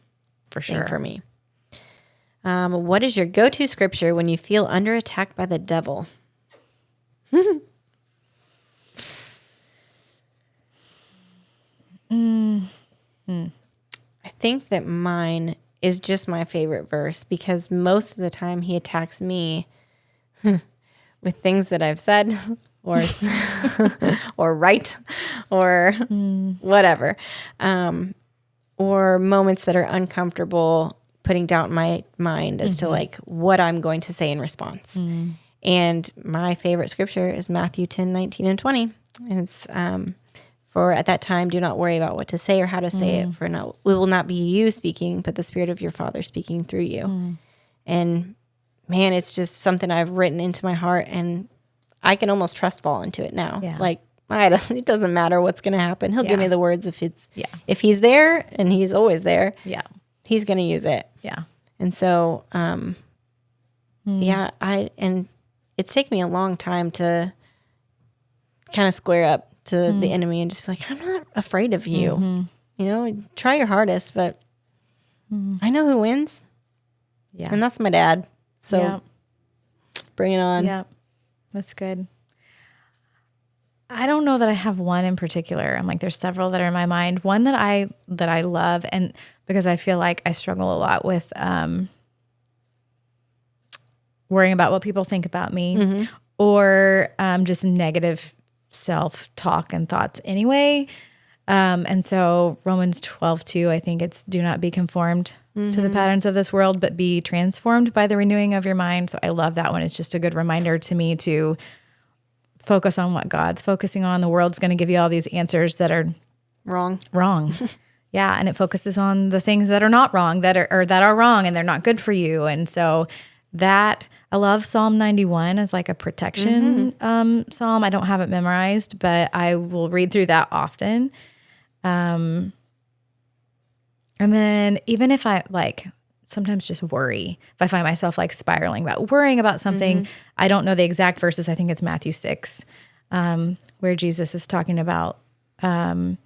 thing for me. What is your go-to scripture when you feel under attack by the devil? I think that mine is just my favorite verse, because most of the time he attacks me with things that I've said or or right or whatever, or moments that are uncomfortable, putting doubt in my mind as to like what I'm going to say in response. And my favorite scripture is Matthew 10:19-20, and it's for at that time, do not worry about what to say or how to say it, for it will not be you speaking, but the Spirit of your Father speaking through you. And man, it's just something I've written into my heart, and I can almost trust fall into it now. Yeah. Like it doesn't matter what's going to happen. He'll give me the words if he's there, and he's always there. Yeah, he's going to use it. Yeah, and so it's taken me a long time to kind of square up to the enemy and just be like, I'm not afraid of you. Try your hardest, but I know who wins. Yeah. And that's my dad. So bring it on. Yeah. That's good. I don't know that I have one in particular. I'm like, there's several that are in my mind. One that I love, and because I feel like I struggle a lot with worrying about what people think about me, or just negative self-talk and thoughts anyway. And so Romans 12:2, I think it's do not be conformed to the patterns of this world, but be transformed by the renewing of your mind. So I love that one. It's just a good reminder to me to focus on what God's focusing on. The world's going to give you all these answers that are wrong. Yeah. And it focuses on the things that are not wrong, that are wrong, and they're not good for you. And so that, I love Psalm 91 as like a protection psalm. I don't have it memorized, but I will read through that often. And then even if I sometimes just worry, if I find myself like spiraling about worrying about something, I don't know the exact verses. I think it's Matthew 6, where Jesus is talking about, don't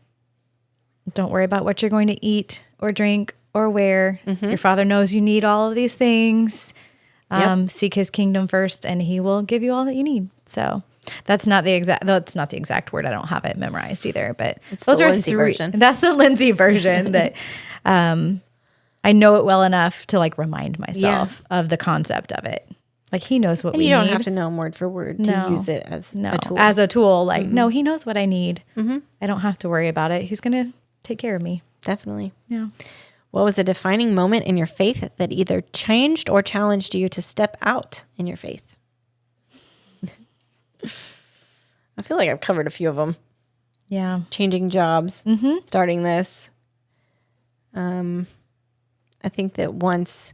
worry about what you're going to eat or drink or wear. Your Father knows you need all of these things. Seek his kingdom first, and he will give you all that you need. So that's not the exact word. I don't have it memorized either, but it's those the are Lyndsi version. That's the Lyndsi version that I know it well enough to like remind myself of the concept of it. Like he knows what And we you don't need. have to know him word for word to use it as a tool. As a tool. Like, no, he knows what I need. I don't have to worry about it. He's going to take care of me. Definitely. Yeah. What was a defining moment in your faith that either changed or challenged you to step out in your faith? I feel like I've covered a few of them. Yeah. Changing jobs, starting this. I think that once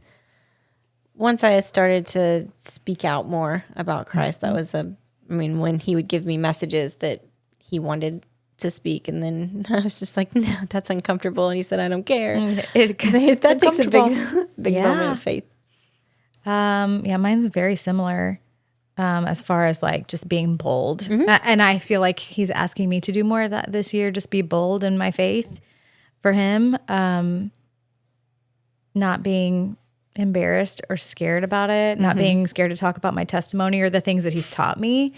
I started to speak out more about Christ, that was when he would give me messages that he wanted to speak, and then I was just like, no, that's uncomfortable. And he said, I don't care. That takes a big moment of faith. Mine's very similar. As far as like just being bold. And I feel like he's asking me to do more of that this year, just be bold in my faith for him. Not being embarrassed or scared about it, not being scared to talk about my testimony or the things that he's taught me.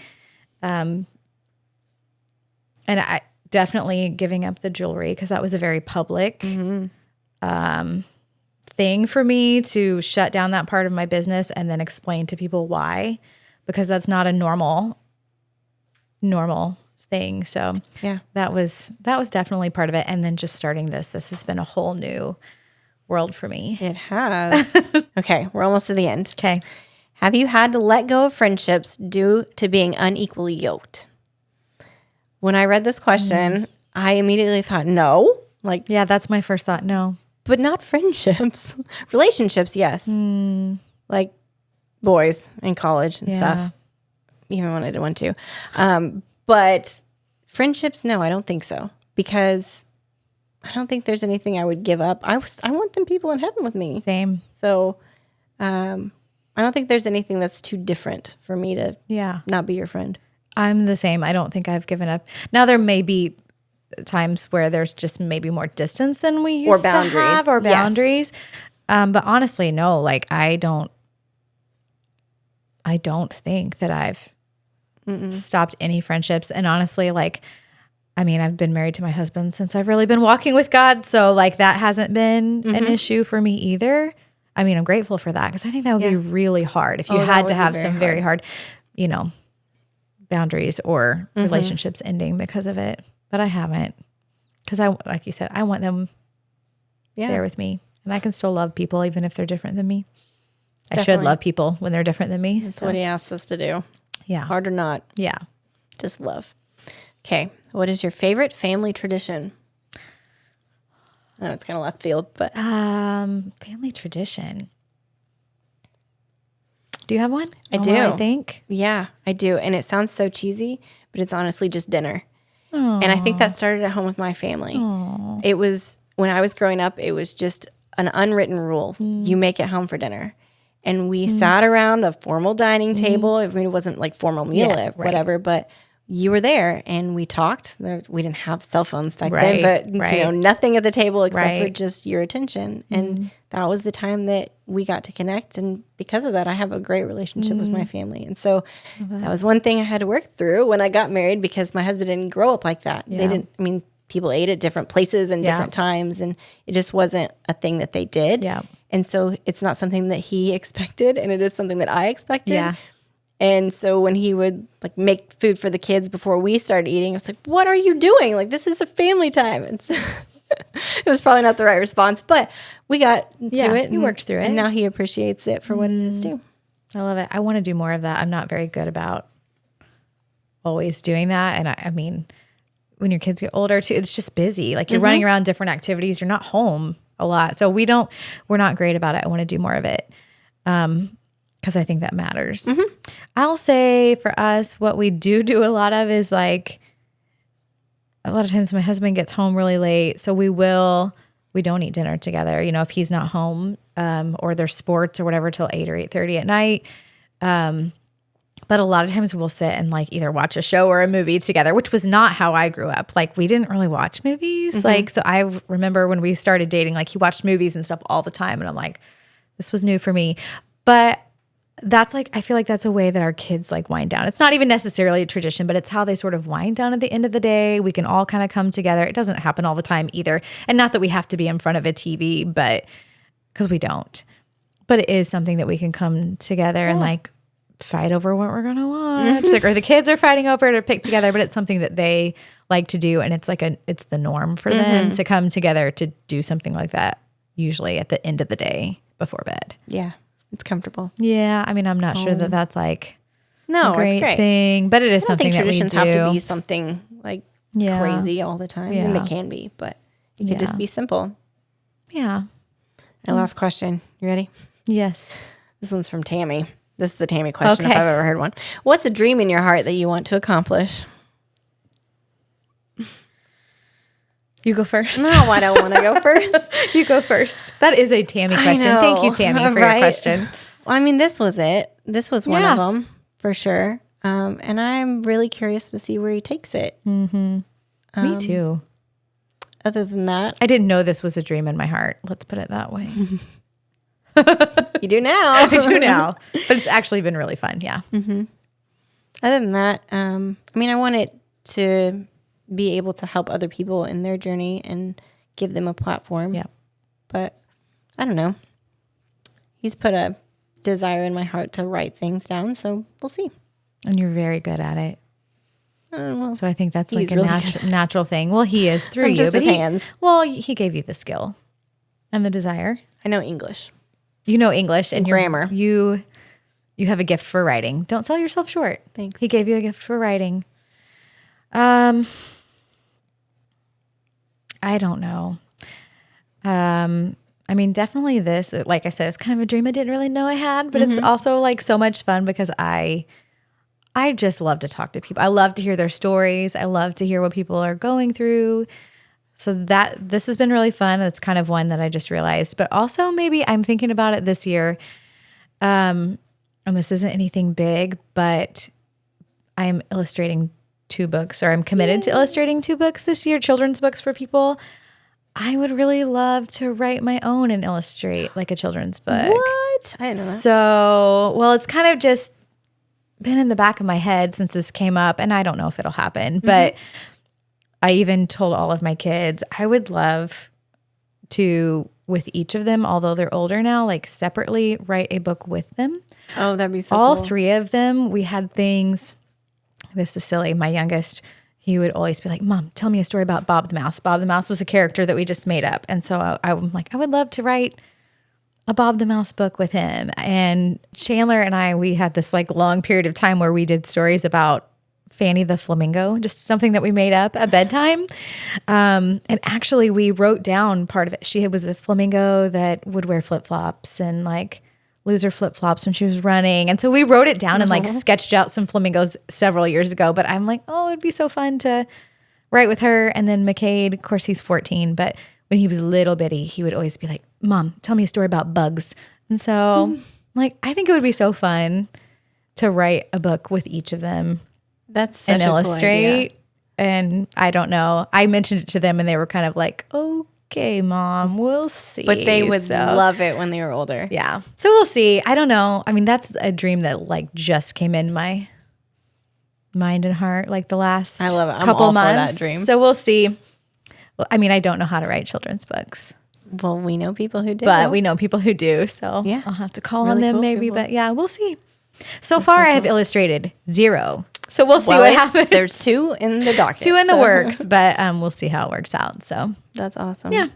And I definitely giving up the jewelry because that was a very public thing for me to shut down that part of my business and then explain to people why. Because that's not a normal thing. So yeah, that was definitely part of it. And then just starting this has been a whole new world for me. It has. Okay, we're almost to the end. Okay. Have you had to let go of friendships due to being unequally yoked? When I read this question, I immediately thought, no. Like, yeah, that's my first thought. No. But not friendships. Relationships, yes. Like boys in college and stuff, even when I didn't want to. But friendships, no, I don't think so. Because I don't think there's anything I would give up. I want them people in heaven with me. Same. So I don't think there's anything that's too different for me to not be your friend. I'm the same. I don't think I've given up. Now there may be times where there's just maybe more distance than we used to have, or boundaries. But honestly, no, like I don't think that I've stopped any friendships. And honestly, like, I mean, I've been married to my husband since I've really been walking with God. So like that hasn't been an issue for me either. I mean, I'm grateful for that because I think that would be really hard if you had to have some very hard, boundaries or relationships ending because of it. But I haven't, because like you said, I want them there with me, and I can still love people even if they're different than me. I should love people when they're different than me. That's what he asks us to do. Yeah. Hard or not. Yeah. Just love. Okay. What is your favorite family tradition? I know it's kind of left field, but. Family tradition. Do you have one? I do. I think. Yeah, I do. And it sounds so cheesy, but it's honestly just dinner. Aww. And I think that started at home with my family. Aww. It was, when I was growing up, it was just an unwritten rule. You make it home for dinner. And we sat around a formal dining table. I mean, it wasn't like formal meal, whatever, but you were there and we talked. We didn't have cell phones back then, but nothing at the table except for just your attention. And that was the time that we got to connect. And because of that, I have a great relationship with my family. And so that was one thing I had to work through when I got married, because my husband didn't grow up like that. They didn't, I mean, people ate at different places and different times, and it just wasn't a thing that they did. Yeah. And so it's not something that he expected, and it is something that I expected. Yeah. And so when he would like make food for the kids before we started eating, I was like, what are you doing? Like, this is a family time. And so it was probably not the right response, but we got to it. We worked through it. And now he appreciates it for what it is too. I love it. I want to do more of that. I'm not very good about always doing that. And I mean, when your kids get older too, it's just busy. Like you're running around different activities. You're not home a lot. So we're not great about it. I want to do more of it. Because I think that matters. I'll say for us, what we do a lot of is like, a lot of times my husband gets home really late. So we don't eat dinner together, if he's not home, or there's sports or whatever till 8 or 8:30 at night. But a lot of times we'll sit and like either watch a show or a movie together, which was not how I grew up. Like we didn't really watch movies. Like, so I remember when we started dating, like he watched movies and stuff all the time. And I'm like, this was new for me. But that's like, I feel like that's a way that our kids like wind down. It's not even necessarily a tradition, but it's how they sort of wind down at the end of the day. We can all kind of come together. It doesn't happen all the time either. And not that we have to be in front of a TV, but because we don't. But it is something that we can come together and like fight over what we're gonna watch, like, or the kids are fighting over to pick together, but it's something that they like to do, and it's like it's the norm for them to come together to do something like that. Usually at the end of the day before bed. Yeah, it's comfortable. Yeah, I mean, I'm not sure that that's like no, a great thing, but it is something that we do. Traditions have to be something like crazy all the time, and they can be, but it could just be simple. Yeah. My last question. You ready? Yes. This one's from Tammy. This is a Tammy question if I've ever heard one. What's a dream in your heart that you want to accomplish? You go first. No, I don't want to go first. You go first. That is a Tammy question. Thank you, Tammy, for your question. Well, I mean, this was it. This was one of them for sure. And I'm really curious to see where he takes it. Me too. Other than that, I didn't know this was a dream in my heart. Let's put it that way. You do now. I do now. But it's actually been really fun. Yeah. Mm-hmm. Other than that, I mean, I want it to be able to help other people in their journey and give them a platform. Yeah. But I don't know. He's put a desire in my heart to write things down, so we'll see. And you're very good at it. Well, so I think that's like a really natural thing. Well, he is through you. Just his hands. Well, he gave you the skill and the desire. I know English. You know English and grammar. You have a gift for writing. Don't sell yourself short. Thanks. He gave you a gift for writing. I don't know. I mean, definitely this, like I said, it's kind of a dream I didn't really know I had, but it's also like so much fun because I just love to talk to people. I love to hear their stories. I love to hear what people are going through. So this has been really fun. It's kind of one that I just realized, but also maybe I'm thinking about it this year. And this isn't anything big, but I'm illustrating 2 books, or I'm committed to illustrating 2 books this year, children's books for people. I would really love to write my own and illustrate like a children's book. What? I didn't know that. So, well, it's kind of just been in the back of my head since this came up, and I don't know if it'll happen, but I even told all of my kids I would love to, with each of them, although they're older now, like separately write a book with them. Oh, that'd be so all cool. 3 of them, we had things. This is silly. My youngest, he would always be like, Mom, tell me a story about Bob the Mouse. Bob the Mouse was a character that we just made up. And so I'm like, I would love to write a Bob the Mouse book with him. And Chandler and we had this like long period of time where we did stories about Fanny the Flamingo, just something that we made up at bedtime. And actually we wrote down part of it. She was a flamingo that would wear flip-flops and like lose her flip-flops when she was running. And so we wrote it down and like sketched out some flamingos several years ago. But I'm like, oh, it'd be so fun to write with her. And then McCade, of course, he's 14. But when he was little bitty, he would always be like, Mom, tell me a story about bugs. And so like, I think it would be so fun to write a book with each of them. That's such and a illustrate. Cool idea. And I don't know. I mentioned it to them and they were kind of like, okay, Mom, we'll see. But they would love it when they were older. Yeah. So we'll see. I don't know. I mean, that's a dream that like just came in my mind and heart like the last I love it. I'm couple all months. For that dream. So we'll see. Well, I mean, I don't know how to write children's books. Well, we know people who do. But we know people who do. So yeah. I'll have to call on them maybe. People. But yeah, we'll see. So far, I have illustrated 0. So we'll see what happens. There's 2 in the docket. 2 in the works, but we'll see how it works out. So that's awesome. Yeah.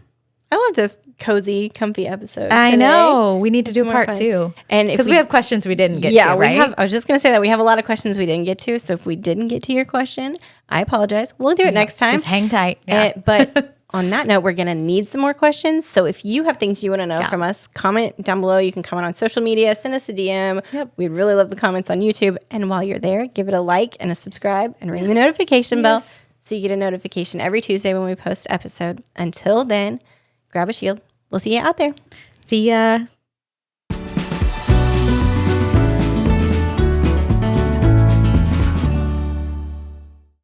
I love this cozy, comfy episode. I know. We need to do part 2. And because we have questions we didn't get to, right? we have. I was just going to say that we have a lot of questions we didn't get to. So if we didn't get to your question, I apologize. We'll do it next time. Just hang tight. Yeah. But on that note, we're going to need some more questions. So if you have things you want to know from us, comment down below. You can comment on social media, send us a DM. Yep. We'd really love the comments on YouTube. And while you're there, give it a like and a subscribe and ring the notification bell so you get a notification every Tuesday when we post an episode. Until then, grab a shield. We'll see you out there. See ya.